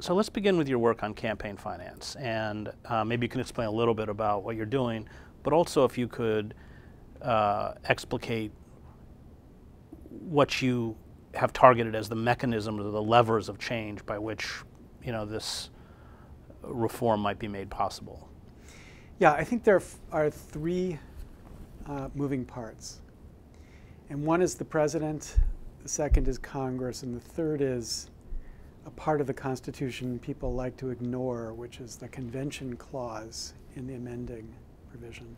So let's begin with your work on campaign finance, and maybe you can explain a little bit about what you're doing, but also if you could explicate what you have targeted as the mechanisms or the levers of change by which this reform might be made possible. Yeah, I think there are three moving parts. And one is the president, the second is Congress, and the third is a part of the Constitution people like to ignore, which is the convention clause in the amending provision.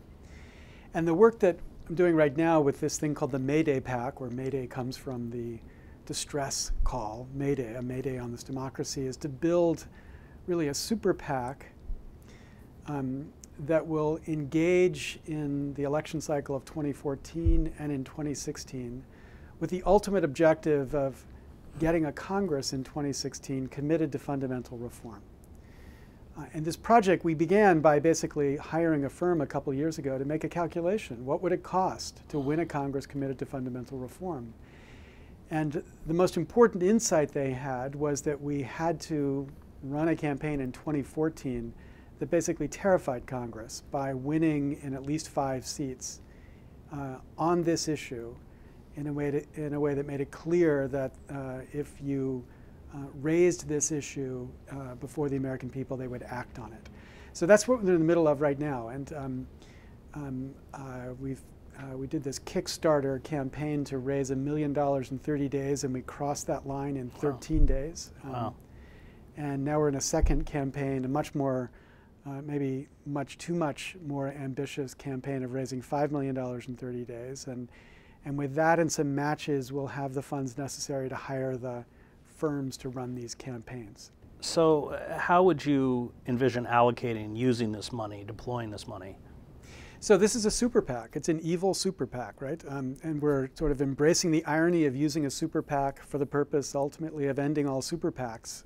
And the work that I'm doing right now with this thing called the Mayday PAC, where Mayday comes from the distress call, Mayday, a Mayday on this democracy, is to build really a super PAC that will engage in the election cycle of 2014 and in 2016 with the ultimate objective of getting a Congress in 2016 committed to fundamental reform. And this project we began by basically hiring a firm a couple years ago to make a calculation. What would it cost to win a Congress committed to fundamental reform? And the most important insight they had was that we had to run a campaign in 2014 that basically terrified Congress by winning in at least 5 seats on this issue in a way that made it clear that if you raised this issue before the American people, they would act on it. So that's what we're in the middle of right now. And we did this Kickstarter campaign to raise $1 million in 30 days, and we crossed that line in 13 days. And now we're in a second campaign, a much more, maybe too much more ambitious campaign of raising $5 million in 30 days. And with that and some matches, we'll have the funds necessary to hire the firms to run these campaigns. So how would you envision allocating, using this money, deploying this money? So this is a super PAC. It's an evil super PAC, right? And we're sort of embracing the irony of using a super PAC for the purpose, ultimately, of ending all super PACs.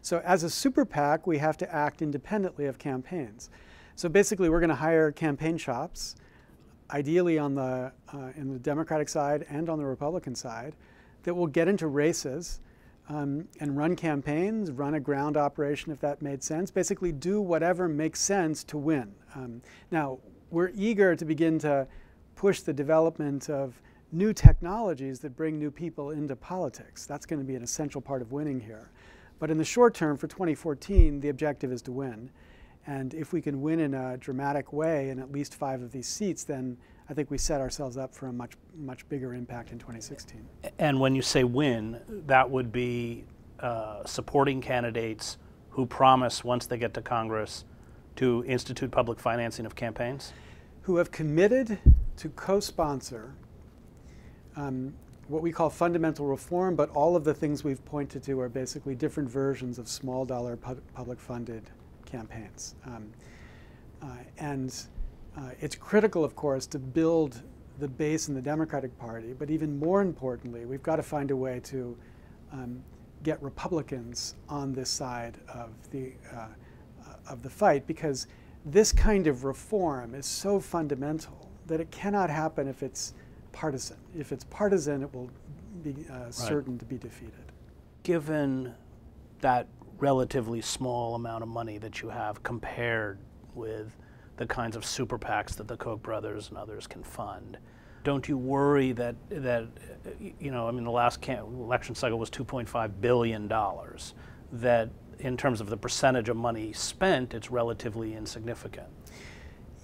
So as a super PAC, we have to act independently of campaigns. So basically, we're going to hire campaign shops, ideally on the in the Democratic side and on the Republican side, that will get into races and run campaigns, run a ground operation if that made sense, basically do whatever makes sense to win. Now, we're eager to begin to push the development of new technologies that bring new people into politics. That's going to be an essential part of winning here. But in the short term, for 2014, the objective is to win. And if we can win in a dramatic way in at least 5 of these seats, then I think we set ourselves up for a much bigger impact in 2016. And when you say win, that would be supporting candidates who promise, once they get to Congress, to institute public financing of campaigns? Who have committed to co-sponsor what we call fundamental reform, but all of the things we've pointed to are basically different versions of small dollar public funded campaigns. It's critical, of course, to build the base in the Democratic Party, but even more importantly, we've got to find a way to get Republicans on this side of the fight, because this kind of reform is so fundamental that it cannot happen if it's partisan. If it's partisan, it will be certain to be defeated. Given that relatively small amount of money that you have compared with the kinds of super PACs that the Koch brothers and others can fund, don't you worry that the last election cycle was $2.5 billion, that in terms of the percentage of money spent, it's relatively insignificant?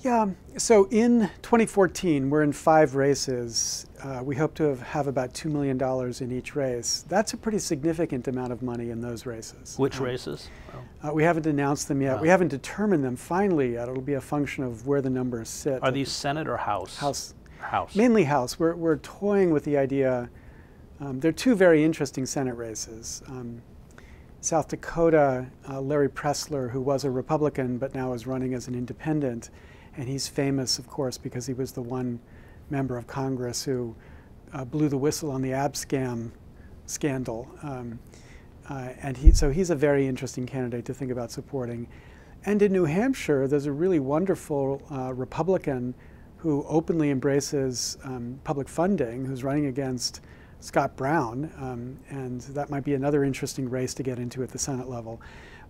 Yeah, so in 2014, we're in 5 races. We hope to have about $2 million in each race. That's a pretty significant amount of money in those races. Which races? We haven't announced them yet. Oh. We haven't determined them finally yet. It'll be a function of where the numbers sit. Are these Senate or House? House. House. Mainly House. We're toying with the idea. There are 2 very interesting Senate races. South Dakota, Larry Pressler, who was a Republican but now is running as an independent, and he's famous, of course, because he was the one member of Congress who blew the whistle on the ab scam scandal. So he's a very interesting candidate to think about supporting. And in New Hampshire, there's a really wonderful Republican who openly embraces public funding, who's running against Scott Brown, and that might be another interesting race to get into at the Senate level.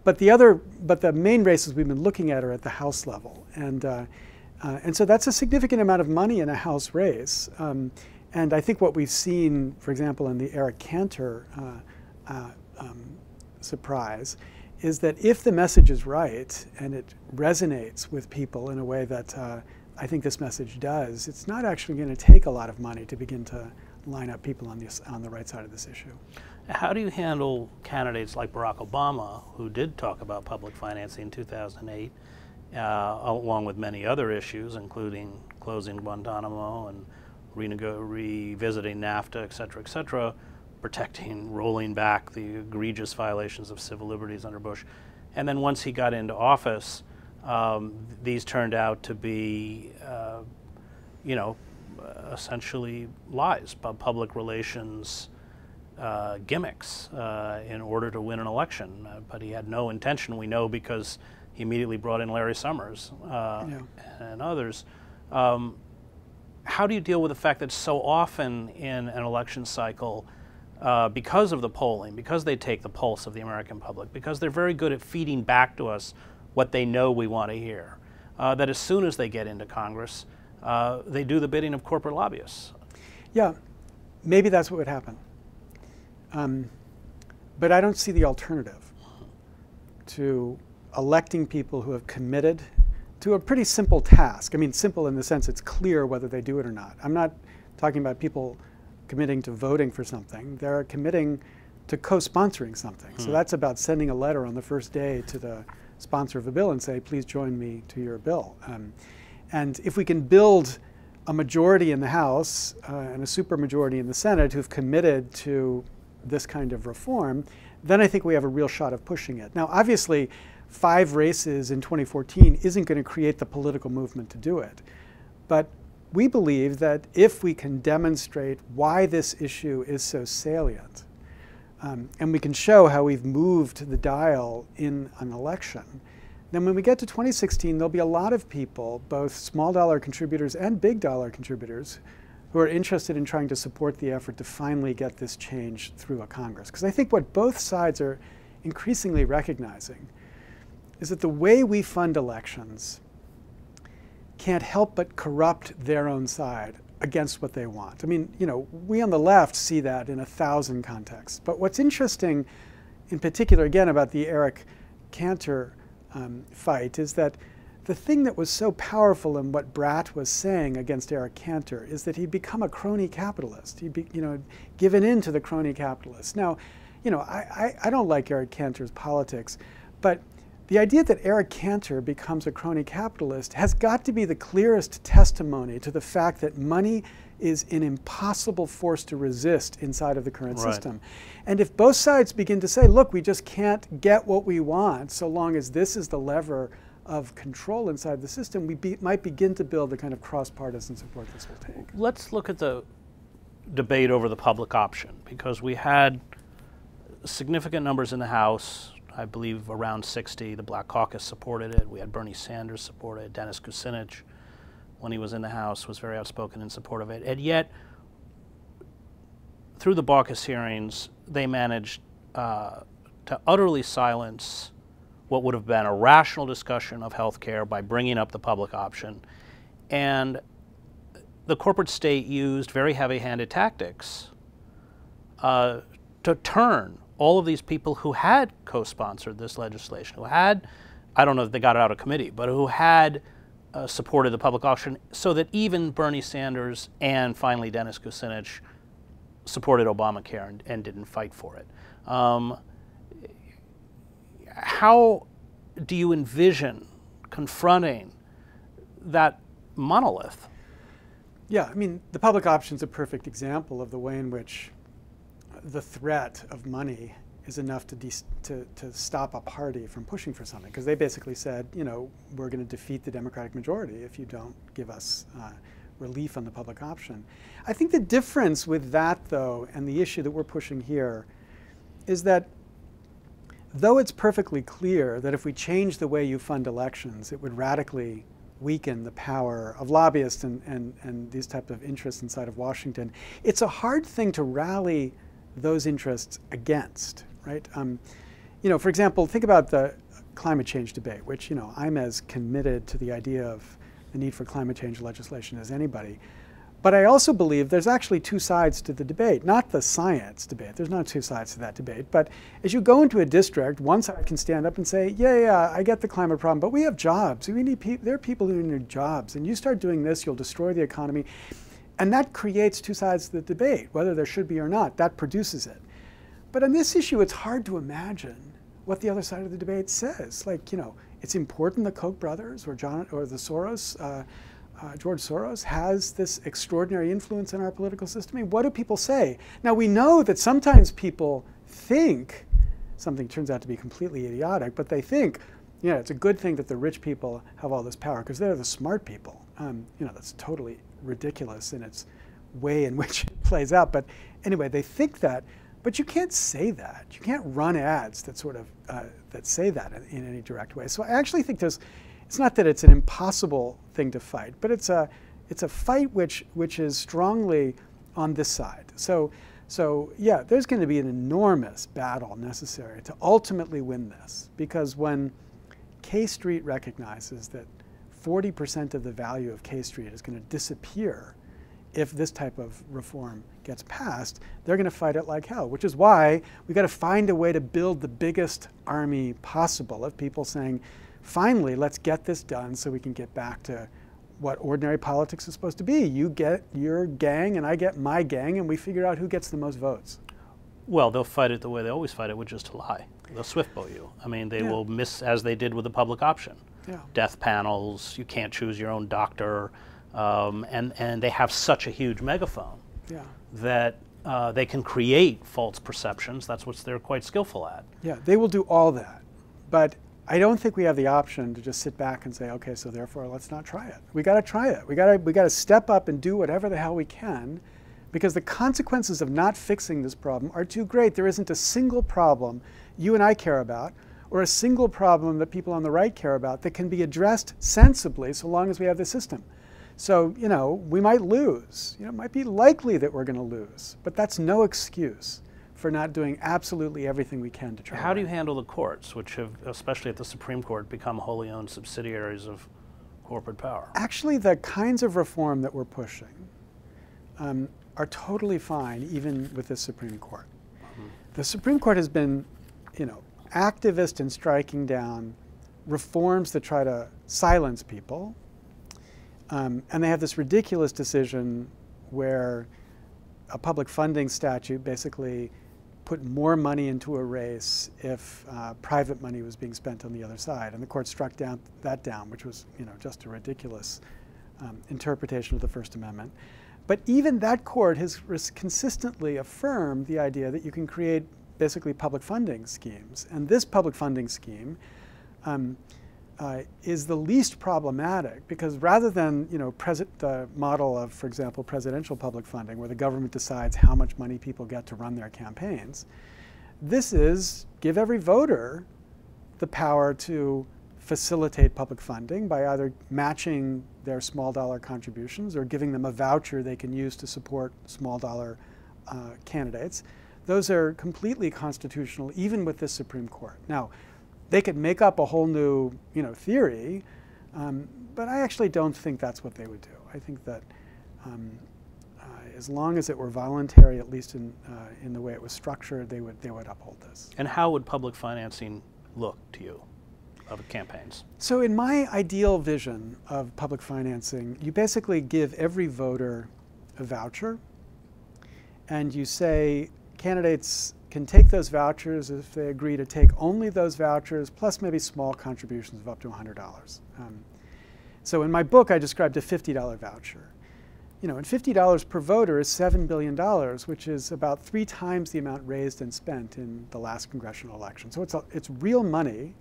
But the main races we've been looking at are at the House level, and so that's a significant amount of money in a House race. And I think what we've seen, for example, in the Eric Cantor surprise, is that if the message is right and it resonates with people in a way that I think this message does, it's not actually going to take a lot of money to begin to line up people on the right side of this issue. How do you handle candidates like Barack Obama, who did talk about public financing in 2008, along with many other issues, including closing Guantanamo and revisiting NAFTA, et cetera, rolling back the egregious violations of civil liberties under Bush. And then once he got into office, these turned out to be, essentially lies, public relations gimmicks in order to win an election. But he had no intention, we know, because he immediately brought in Larry Summers and others. How do you deal with the fact that so often in an election cycle, because of the polling, because they take the pulse of the American public, because they're very good at feeding back to us what they know we want to hear, that as soon as they get into Congress, they do the bidding of corporate lobbyists? Yeah, maybe that's what would happen. But I don't see the alternative to electing people who have committed to a pretty simple task. I mean, simple in the sense it's clear whether they do it or not. I'm not talking about people committing to voting for something. They're committing to co-sponsoring something. So that's about sending a letter on the first day to the sponsor of a bill and say, please join me to your bill. And if we can build a majority in the House and a supermajority in the Senate who've committed to this kind of reform, then I think we have a real shot of pushing it. Now, obviously, 5 races in 2014 isn't going to create the political movement to do it. But we believe that if we can demonstrate why this issue is so salient, and we can show how we've moved the dial in an election, then when we get to 2016, there'll be a lot of people, both small dollar contributors and big dollar contributors, who are interested in trying to support the effort to finally get this change through a Congress. Because I think what both sides are increasingly recognizing is that the way we fund elections can't help but corrupt their own side against what they want. I mean, we on the left see that in 1,000 contexts. But what's interesting, in particular, again, about the Eric Cantor fight is that the thing that was so powerful in what Bratt was saying against Eric Cantor is that he'd become a crony capitalist. He'd be, given in to the crony capitalists. Now, I don't like Eric Cantor's politics, but the idea that Eric Cantor becomes a crony capitalist has got to be the clearest testimony to the fact that money is an impossible force to resist inside of the current system. And if both sides begin to say, look, we just can't get what we want so long as this is the lever of control inside the system, we might begin to build the kind of cross-partisan support this will take. Let's look at the debate over the public option, because we had significant numbers in the House. I believe around 60. The Black Caucus supported it. We had Bernie Sanders support it. Dennis Kucinich, when he was in the House, was very outspoken in support of it. And yet, through the caucus hearings, they managed to utterly silence what would have been a rational discussion of health care by bringing up the public option. And the corporate state used very heavy-handed tactics to turn all of these people who had co-sponsored this legislation, who had, I don't know if they got it out of committee, but who had supported the public option, so that even Bernie Sanders and finally Dennis Kucinich supported Obamacare and didn't fight for it. How do you envision confronting that monolith? Yeah, I mean, the public option is a perfect example of the way in which the threat of money is enough to stop a party from pushing for something. Because they basically said, we're going to defeat the Democratic majority if you don't give us relief on the public option. I think the difference with that, though, and the issue that we're pushing here is that though it's perfectly clear that if we change the way you fund elections, it would radically weaken the power of lobbyists and these types of interests inside of Washington. It's a hard thing to rally those interests against, right? You know, for example, think about the climate change debate, which, you know, I'm as committed to the idea of the need for climate change legislation as anybody. But I also believe there's actually two sides to the debate, not the science debate. There's not two sides to that debate. But as you go into a district, one side can stand up and say, yeah, I get the climate problem, but we have jobs. We need there are people who need jobs. And you start doing this, you'll destroy the economy. And that creates two sides to the debate, whether there should be or not. That produces it. But on this issue, it's hard to imagine what the other side of the debate says. Like, you know, it's important the Koch brothers or the Soros, George Soros has this extraordinary influence in our political system. I mean, what do people say? Now, we know that sometimes people think something turns out to be completely idiotic, but they think, you know, it's a good thing that the rich people have all this power because they're the smart people. You know, that's totally ridiculous in its way in which it plays out. But anyway, they think that. But you can't say that. You can't run ads that sort of that say that in any direct way. So I actually think it's not that it's an impossible thing to fight, but it's a fight which is strongly on this side. So yeah, there's going to be an enormous battle necessary to ultimately win this, because when K Street recognizes that 40% of the value of K Street is going to disappear if this type of reform gets passed, they're going to fight it like hell, which is why we've got to find a way to build the biggest army possible of people saying, finally, let's get this done so we can get back to what ordinary politics is supposed to be. You get your gang and I get my gang, and we figure out who gets the most votes. Well, they'll fight it the way they always fight it, which is to lie. They'll swift vote you. I mean, they will miss, as they did with the public option. Yeah. Death panels, you can't choose your own doctor, and they have such a huge megaphone that they can create false perceptions. That's what they're quite skillful at. Yeah, they will do all that. But I don't think we have the option to just sit back and say, okay, so therefore let's not try it. We got to try it. We got to step up and do whatever the hell we can, because the consequences of not fixing this problem are too great. There isn't a single problem you and I care about, or a single problem that people on the right care about, that can be addressed sensibly so long as we have the system. So, you know, we might lose. You know, it might be likely that we're going to lose, but that's no excuse for not doing absolutely everything we can to try. How do you handle the courts, which have, especially at the Supreme Court, become wholly owned subsidiaries of corporate power? Actually, the kinds of reform that we're pushing are totally fine, even with the Supreme Court. Mm-hmm. The Supreme Court has been, you know, activist in striking down reforms that try to silence people. And they have this ridiculous decision where a public funding statute basically put more money into a race if private money was being spent on the other side. And the court struck that down, which was, you know, just a ridiculous interpretation of the First Amendment. But even that court has consistently affirmed the idea that you can create basically public funding schemes. And this public funding scheme is the least problematic, because rather than, you know, the model of, for example, presidential public funding, where the government decides how much money people get to run their campaigns, this is give every voter the power to facilitate public funding by either matching their small dollar contributions or giving them a voucher they can use to support small dollar candidates. Those are completely constitutional, even with the Supreme Court. Now, they could make up a whole new, you know, theory, but I actually don't think that's what they would do. I think that as long as it were voluntary, at least in the way it was structured, they would uphold this. And how would public financing look to you of campaigns? So in my ideal vision of public financing, you basically give every voter a voucher, and you say candidates can take those vouchers if they agree to take only those vouchers, plus maybe small contributions of up to $100. So in my book, I described a $50 voucher. You know, and $50 per voter is $7 billion, which is about 3 times the amount raised and spent in the last congressional election. So it's real money,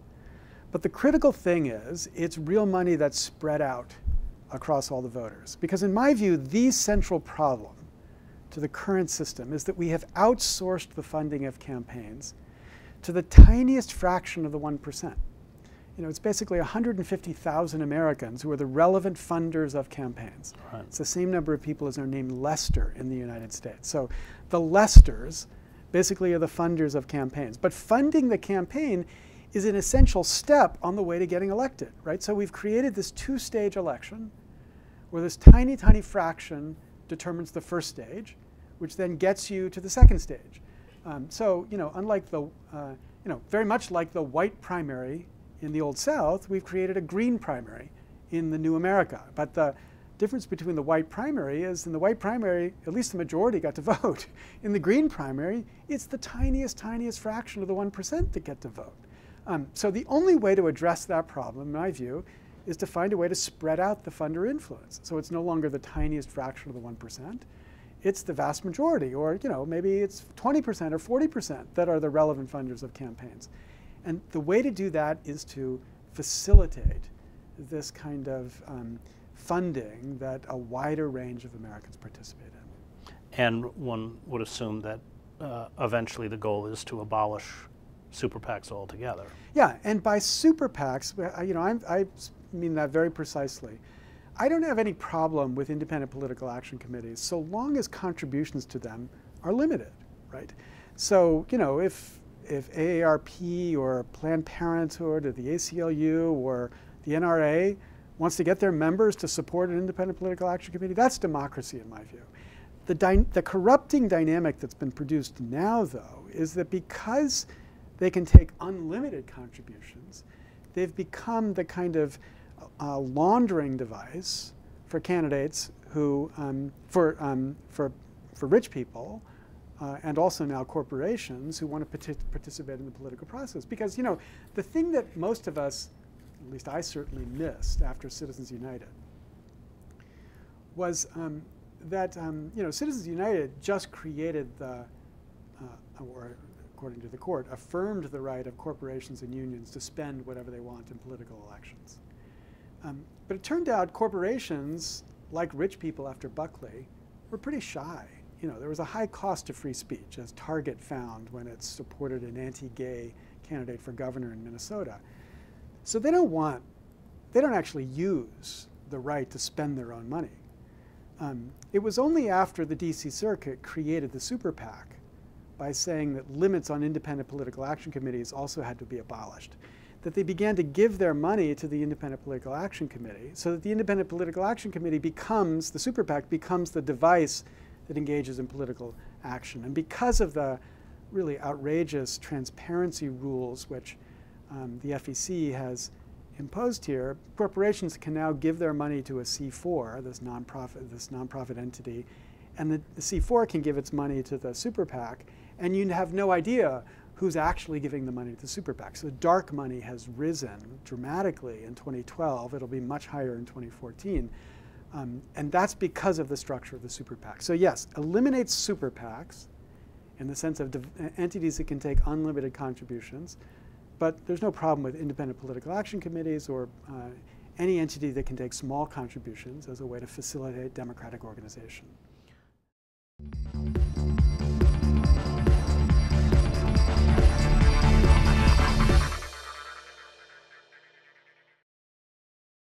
but the critical thing is it's real money that's spread out across all the voters. Because in my view, the central problem to the current system is that we have outsourced the funding of campaigns to the tiniest fraction of the 1%. it's basically 150,000 Americans who are the relevant funders of campaigns. Right. It's the same number of people as are named Lester in the United States. So the Lesters basically are the funders of campaigns. But funding the campaign is an essential step on the way to getting elected, right? So we've created this two-stage election where this tiny, tiny fraction determines the first stage, which then gets you to the second stage. So, unlike the, very much like the white primary in the Old South, we've created a green primary in the new America. But the difference between the white primary is in the white primary, at least the majority got to vote. In the green primary, it's the tiniest, tiniest fraction of the 1% that get to vote. So the only way to address that problem, in my view, is to find a way to spread out the funder influence. So it's no longer the tiniest fraction of the 1%. It's the vast majority, or maybe it's 20% or 40% that are the relevant funders of campaigns. And the way to do that is to facilitate this kind of funding that a wider range of Americans participate in. And one would assume that eventually the goal is to abolish super PACs altogether. Yeah, and by super PACs, I mean that very precisely. I don't have any problem with independent political action committees so long as contributions to them are limited, right? So, if AARP or Planned Parenthood or the ACLU or the NRA wants to get their members to support an independent political action committee, that's democracy in my view. The corrupting dynamic that's been produced now, though, is that because they can take unlimited contributions, they've become the kind of laundering device for candidates who, for rich people, and also now corporations who want to participate in the political process. Because, the thing that most of us, at least I certainly missed after Citizens United, was that, Citizens United just created or according to the court, affirmed the right of corporations and unions to spend whatever they want in political elections. But it turned out corporations, like rich people after Buckley, were pretty shy. There was a high cost to free speech, as Target found when it supported an anti-gay candidate for governor in Minnesota. So they don't actually use the right to spend their own money. It was only after the DC Circuit created the super PAC by saying that limits on independent political action committees also had to be abolished, that they began to give their money to the Independent Political Action Committee, so that the Independent Political Action Committee becomes, the super PAC becomes the device that engages in political action. And because of the really outrageous transparency rules which the FEC has imposed here, corporations can now give their money to a C4, this nonprofit entity, and the C4 can give its money to the super PAC, and you have no idea who's actually giving the money to the super PAC. So dark money has risen dramatically in 2012. It'll be much higher in 2014. And that's because of the structure of the super PAC. So yes, eliminate super PACs in the sense of entities that can take unlimited contributions, but there's no problem with independent political action committees or any entity that can take small contributions as a way to facilitate democratic organization.